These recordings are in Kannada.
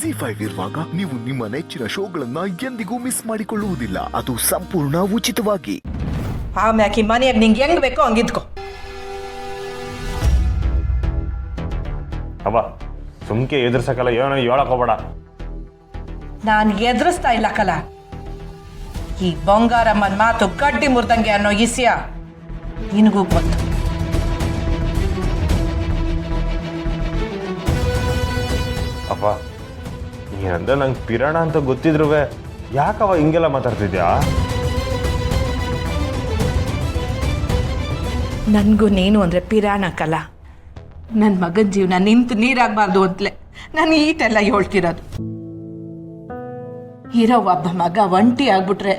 ಜಿ5 ಇರುವಾಗ ನೀವು ನಿಮ್ಮ ನೆಚ್ಚಿನ ಶೋಗಳನ್ನ ಎಂದಿಗೂ ಮಿಸ್ ಮಾಡಿಕೊಳ್ಳುವುದಿಲ್ಲ. ಅದು ಸಂಪೂರ್ಣ ಉಚಿತವಾಗಿ. ಆಮ್ಯಾಕೆ ಮನೆಯಾಗ ನಿಂಗೆ ಹೆಂಗ್ ಬೇಕೋ ಹಂಗಿದ್ಕೋ. ಅವ ಸುಮ್ಕೆ ಎದುರ್ಸಕ್ಕಲ್ಲ, ಏನೋ ಹೇಳಕ್ ಹೋಗ್ಬೇಡ. ನಾನು ಎದುರಿಸ್ತಾ ಇಲ್ಲ ಕಲ. ಈ ಬಂಗಾರಮ್ಮನ ಮಾತು ಗಡ್ಡಿ ಮುರ್ದಂಗೆ ಅನ್ನೋ ಇಸಿಯ ನಿನಗೂ ಗೊತ್ತು. ಅಪ್ಪ ನೀನಂದ್ರೆ ನಂಗೆ ಪಿರಾಣ ಅಂತ ಗೊತ್ತಿದ್ರು ಯಾಕವ ಹಿಂಗೆಲ್ಲ ಮಾತಾಡ್ತಿದ್ಯಾ? ನನಗೂ ನೀನು ಅಂದರೆ ಪಿರಾಣ ಕಲ. ನನ್ನ ಮಗನ ಜೀವನ ನಿಂತು ನೀರಾಗಬಾರ್ದು ಅಂತಲೇ ನಾನು ಈಟೆಲ್ಲ ಹೇಳ್ತಿರೋದು. ಇರೋ ಒಬ್ಬ ಮಗ ಒಂಟಿ ಆಗ್ಬಿಟ್ರೆ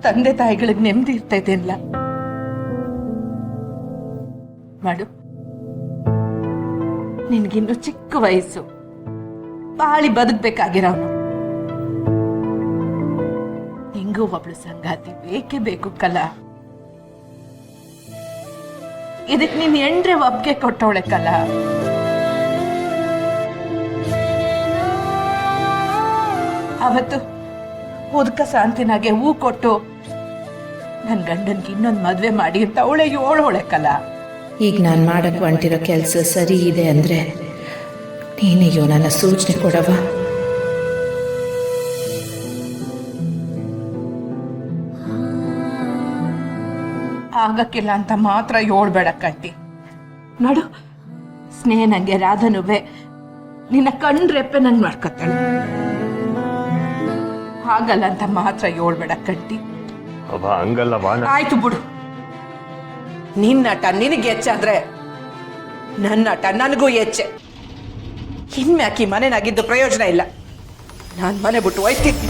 ತಂದೆ ತಾಯಿಗಳಿಗೆ ನೆಮ್ಮದಿ ಇರ್ತೈತೆ ಇಲ್ಲ ಮಾಡು. ನಿನ್ಗಿನ್ನು ಚಿಕ್ಕ ವಯಸ್ಸು, ಬಾಳಿ ಬದುಕ್ಬೇಕಾಗಿರೋನು. ನಿಂಗೂ ಒಬ್ಳು ಸಂಗಾತಿ ಬೇಕೇ ಬೇಕು ಕಲ. ಇದಕ್ ನೀನ್ ಎಂಡ್ರೆ ಒಪ್ಗೆ ಕೊಟ್ಟವಳೆ ಕಲ. ಅವತ್ತು ಉದ್ಕ ಶಾಂತಿನಾಗೆ ಹೂ ಕೊಟ್ಟು ನನ್ ಗಂಡನ್ಗೆ ಇನ್ನೊಂದು ಮದ್ವೆ ಮಾಡಿ ಅಂತ ಅವಳೆ ಏಳೋಳೆ ಕಲ. ಈಗ ನಾನು ಮಾಡಕ್ಕೆ ಹೊಂಟಿರೋ ಕೆಲಸ ಸರಿ ಇದೆ ಅಂದರೆ ನೀನೆಯೋ ನನ್ನ ಸೂಚನೆ ಕೊಡವ. ಆಗಕ್ಕಿಲ್ಲ ಅಂತ ಮಾತ್ರ ಹೇಳ್ಬೇಡ ಕಟ್ಟಿ. ನೋಡು, ಸ್ನೇಹ ನಂಗೆ ರಾಧನುವೆ ನಿನ್ನ ಕಣ್ರೆಪ್ಪೆ ನಂಗೆ ಮಾಡ್ಕೊತಾಳೆ. ಹಾಗಲ್ಲ ಅಂತ ಮಾತ್ರ ಹೇಳ್ಬೇಡ ಕಟ್ಟಿ. ಅವ ಹಂಗಲ್ಲ ಬಾ. ಆಯ್ತು ಬಿಡು, ನಿನ್ನಟ ನಿನಗೆ ಹೆಚ್ಚಾದ್ರೆ ನನ್ನಟ ನನಗೂ ಹೆಚ್ಚೆ. ಇನ್ಮ್ಯಾಕಿ ಮನೆನಾಗಿದ್ದು ಪ್ರಯೋಜನ ಇಲ್ಲ. ನಾನು ಮನೆ ಬಿಟ್ಟು ಹೋಯ್ತೀನಿ.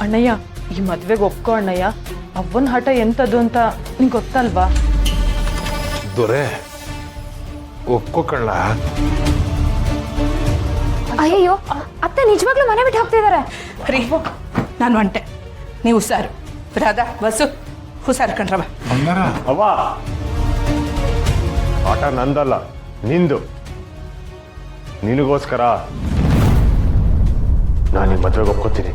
ಅಣ್ಣಯ್ಯ, ಈ ಮದ್ವೆಗೆ ಒಪ್ಕೋ ಅಣ್ಣಯ್ಯ. ಅವ್ವನ ಹಠ ಎಂಥದ್ದು ಅಂತ ನಿಂಗೆ ಗೊತ್ತಲ್ವಾ? ದೊರೆ ಒಪ್ಕೋಕಳ್ಳ. ಅಯ್ಯಯ್ಯೋ, ಅತ್ತೆ ನಿಜವಾಗ್ಲೂ ಮನೆ ಬಿಟ್ಟು ಹೋಗ್ತಿದ್ದಾರೆ. ರೀ, ನಾನು ಹೊಂಟೆ, ನೀವು ಹುಷಾರು. ರಾಧಾ, ಬಸ್ಸು ಹುಷಾರು ಕಣ್ರವ. ಅವ್ವ ಆಟ ನಂದಲ್ಲ, ನಿಂದು. ನಿನಗೋಸ್ಕರ ನಾನು ಈ ಮದ್ವೆಗೆ ಒಪ್ಕೋತೀನಿ.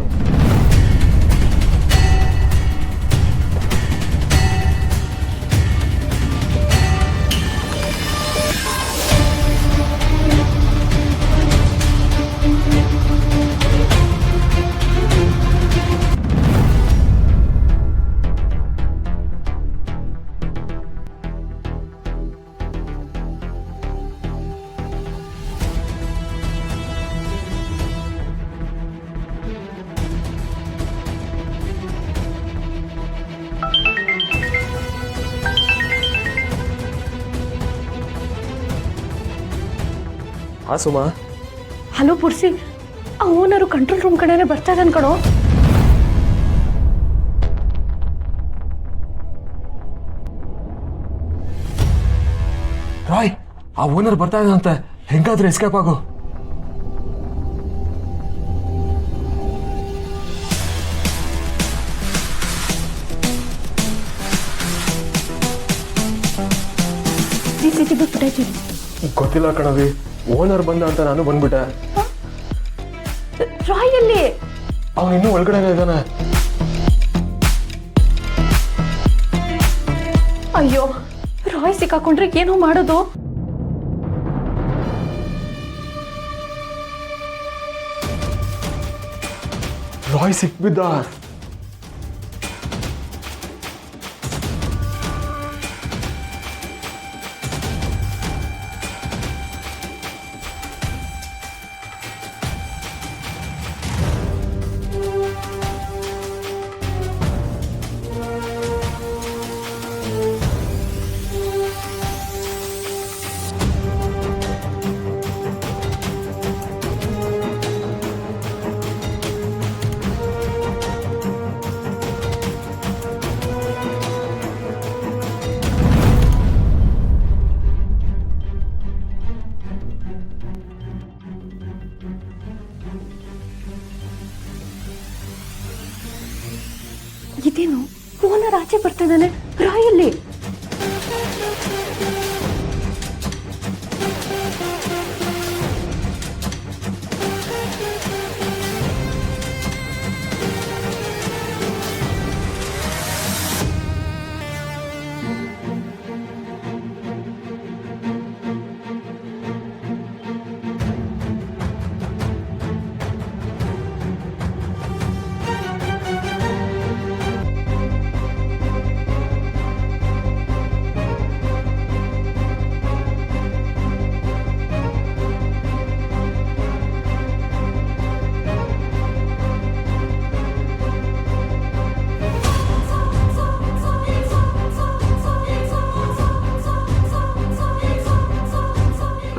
ಆ ಸುಮಾ, ಹಲೋ ಪುರ್ಸಿ, ಆ ಓನರು ಕಂಟ್ರೋಲ್ ರೂಮ್ ಕಡೆನೆ ಬರ್ತಾ ಇದ್ದಾನೆ ಕಣೋ. ರಾಯ್, ಆ ಓನರ್ ಬರ್ತಾ ಇದ್ದಂತೆ, ಹೆಂಗಾದ್ರೂ ಎಸ್ಕೇಪ್ ಆಗು. CCTV ಫುಟೇಜ್ ಇದೆ. ಗೊತ್ತಿಲ್ಲ ಕಣವಿ, ಓನರ್ ಬಂದ ಅಂತ ನಾನು ಬಂದ್ಬಿಟ್ಟೆ. ರಾಯ್ ಎಲ್ಲಿ? ಅವನು ಇನ್ನೂ ಒಳಗಡೆನೇ ಇದ್ದಾನೆ. ಅಯ್ಯೋ, ರಾಯ್ ಸಿಕ್ಕಾಕೊಂಡ್ರೆ ಏನೋ ಮಾಡೋದು. ರಾಯ್ ಸಿಕ್ಬಿದ್ದ. ಇದೇನು ಓನರ್ ಆಚೆ ಬರ್ತಾ ಇದ್ದಾನೆ, ರಾಯಲ್ಲಿ.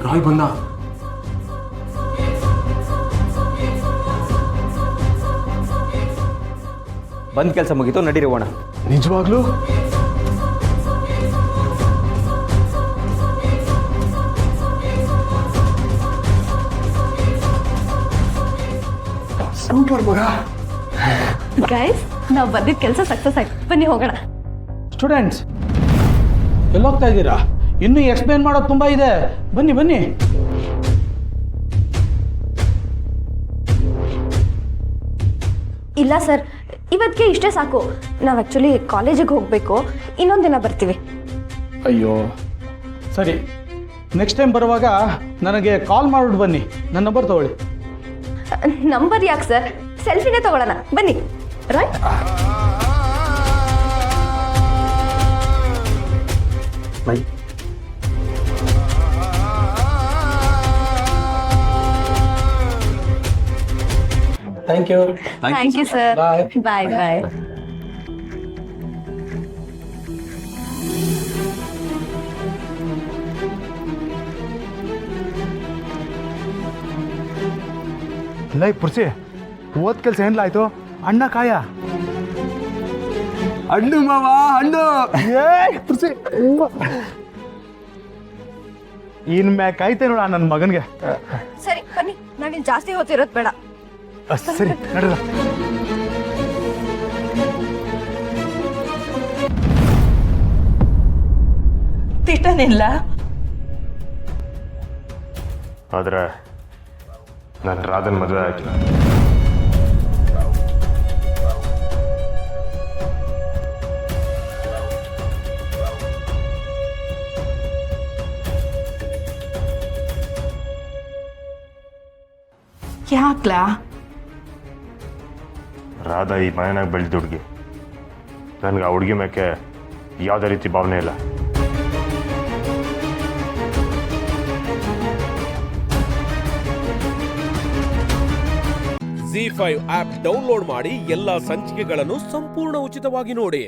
ರಾಯ್ ಬಂದ. ಬಂದ್ ಕೆಲಸ ಮುಗೀತು, ನಡೀರಿ ಹೋಣ. ನಿಜವಾಗ್ಲೂ? ಸೂಪರ್ ಮಗ. ಗೈಸ್, ನಾವು ಬಂದಿದ್ದ ಕೆಲಸ ಸಕ್ಸಸ್ ಆಯ್ತು, ಬನ್ನಿ ಹೋಗೋಣ. ಸ್ಟೂಡೆಂಟ್ಸ್ ಎಲ್ಲೋಗ್ತಾ ಇದ್ದೀರಾ? ಇನ್ನೂ ಎಕ್ಸ್ಪ್ಲೇನ್ ಮಾಡೋದು ತುಂಬ ಇದೆ, ಬನ್ನಿ ಬನ್ನಿ. ಇಲ್ಲ ಸರ್, ಇವತ್ತಿಗೆ ಇಷ್ಟೇ ಸಾಕು. ನಾವು ಆ್ಯಕ್ಚುಲಿ ಕಾಲೇಜಿಗೆ ಹೋಗಬೇಕು, ಇನ್ನೊಂದು ದಿನ ಬರ್ತೀವಿ. ಅಯ್ಯೋ ಸರಿ, ನೆಕ್ಸ್ಟ್ ಟೈಮ್ ಬರುವಾಗ ನನಗೆ ಕಾಲ್ ಮಾಡಿಬಿಟ್ಟು ಬನ್ನಿ. ನನ್ನ ನಂಬರ್ ತಗೊಳ್ಳಿ. ನಂಬರ್ ಯಾಕೆ ಸರ್, ಸೆಲ್ಫಿನೇ ತಗೊಳ್ಳೋಣ, ಬನ್ನಿ. Right? Bye. Thank you. Thank you sir. Bye bye. ಲೈ ಪುರ್ಸಿ, ಓದ್ ಕೆಲಸ ಏನ್ಲಾಯ್ತು? ಅಣ್ಣ ಕಾಯ ಹಣ್ಣು ಮಾವ, ಹಣ್ಣು. ಪುರ್ಸಿ ಇನ್ಮ್ಯಾಗ ಕಾಯ್ತೆ ನೋಡ ನನ್ನ ಮಗನ್ಗೆ. ಸರಿ ಬನ್ನಿ, ನಾವಿಲ್ಲಿ ಜಾಸ್ತಿ ಹೊತ್ತಿರೋದು ಬೇಡ. ಸರಿ ನಡ್ರ. ತಿಟ್ಟನಿಲ್ಲ. ಆದರೆ ನಾನು ರಾಧನ್ ಮದುವೆ ಆಗಿಲ್ಲ. ಯಾಕ್ಲಾ? ರಾಧಾ ಈ ಮನೆಯಾಗ ಬೆಳೆದ ಹುಡುಗಿ. ನನಗೆ ಆ ಹುಡುಗಿ ಮೇಕೆ ಯಾವುದೇ ರೀತಿ ಭಾವನೆ ಇಲ್ಲ. ZEE5 ಆಪ್ ಡೌನ್ಲೋಡ್ ಮಾಡಿ ಎಲ್ಲಾ ಸಂಚಿಕೆಗಳನ್ನು ಸಂಪೂರ್ಣ ಉಚಿತವಾಗಿ ನೋಡಿ.